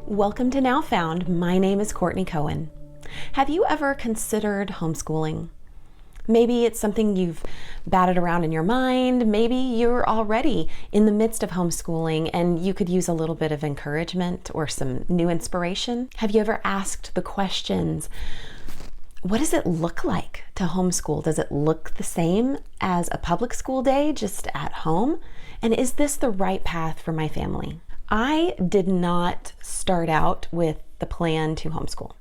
Welcome to Now Found. My name is Courtney Cohen. Have you ever considered homeschooling? Maybe it's something you've batted around in your mind. Maybe you're already in the midst of homeschooling and you could use a little bit of encouragement or some new inspiration. Have you ever asked the questions, what does it look like to homeschool? Does it look the same as a public school day just at home? And is this the right path for my family? I did not start out with the plan to homeschool.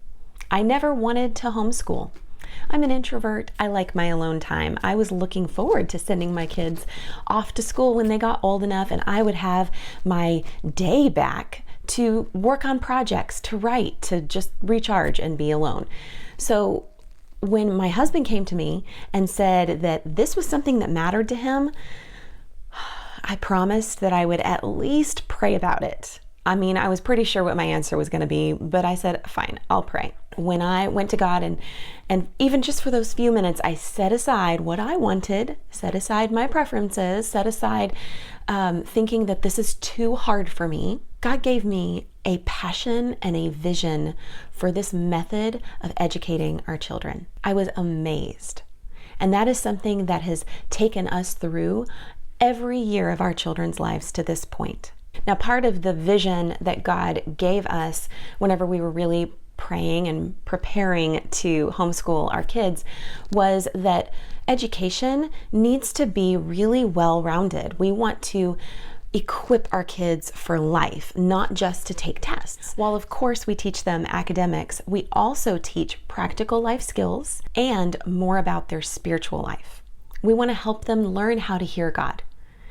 I never wanted to homeschool. I'm an introvert. I like my alone time. I was looking forward to sending my kids off to school when they got old enough and I would have my day back to work on projects, to write, to just recharge and be alone. So when my husband came to me and said that this was something that mattered to him, I promised that I would at least pray about it. I mean, I was pretty sure what my answer was going to be, but I said, fine, I'll pray. When I went to God and even just for those few minutes, I set aside what I wanted, set aside my preferences, set aside thinking that this is too hard for me. God gave me a passion and a vision for this method of educating our children. I was amazed. And that is something that has taken us through every year of our children's lives to this point. Now, part of the vision that God gave us whenever we were really praying and preparing to homeschool our kids was that education needs to be really well-rounded. We want to equip our kids for life, not just to take tests. While of course we teach them academics, we also teach practical life skills and more about their spiritual life. We want to help them learn how to hear God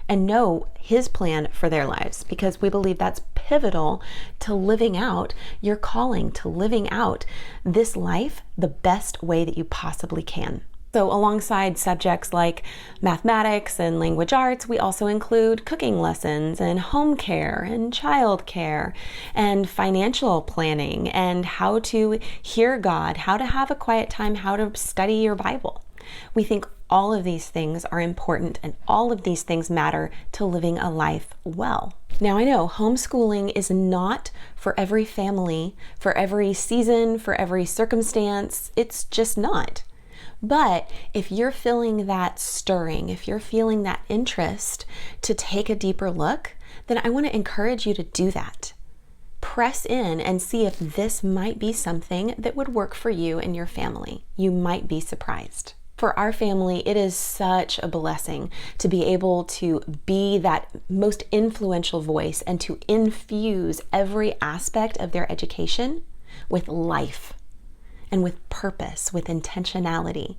and know His plan for their lives, because we believe that's pivotal to living out your calling, to living out this life the best way that you possibly can. So alongside subjects like mathematics and language arts, we also include cooking lessons and home care and child care and financial planning and how to hear God, how to have a quiet time, how to study your Bible. We think all of these things are important and all of these things matter to living a life well. Now, I know homeschooling is not for every family, for every season, for every circumstance. It's just not. But if you're feeling that stirring, if you're feeling that interest to take a deeper look, then I want to encourage you to do that. Press in and see if this might be something that would work for you and your family. You might be surprised. For our family, it is such a blessing to be able to be that most influential voice and to infuse every aspect of their education with life and with purpose, with intentionality,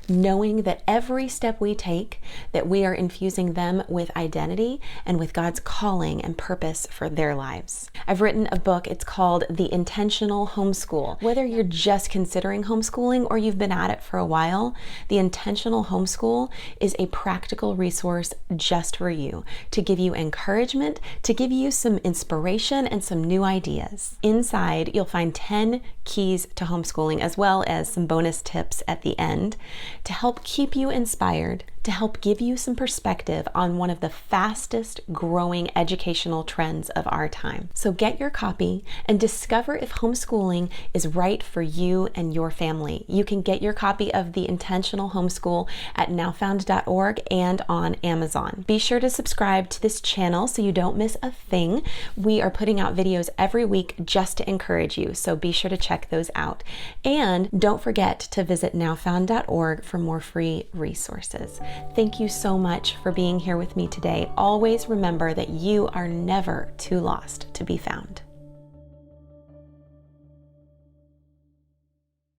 knowing that every step we take, that we are infusing them with identity and with God's calling and purpose for their lives. I've written a book, it's called The Intentional Homeschool. Whether you're just considering homeschooling or you've been at it for a while, The Intentional Homeschool is a practical resource just for you, to give you encouragement, to give you some inspiration and some new ideas. Inside, you'll find 10 keys to homeschooling, as well as some bonus tips at the end to help keep you inspired, to help give you some perspective on one of the fastest growing educational trends of our time. So get your copy and discover if homeschooling is right for you and your family. You can get your copy of The Intentional Homeschool at nowfound.org and on Amazon. Be sure to subscribe to this channel so you don't miss a thing. We are putting out videos every week just to encourage you, so be sure to check those out. And don't forget to visit nowfound.org for more free resources. Thank you so much for being here with me today. Always remember that you are never too lost to be found.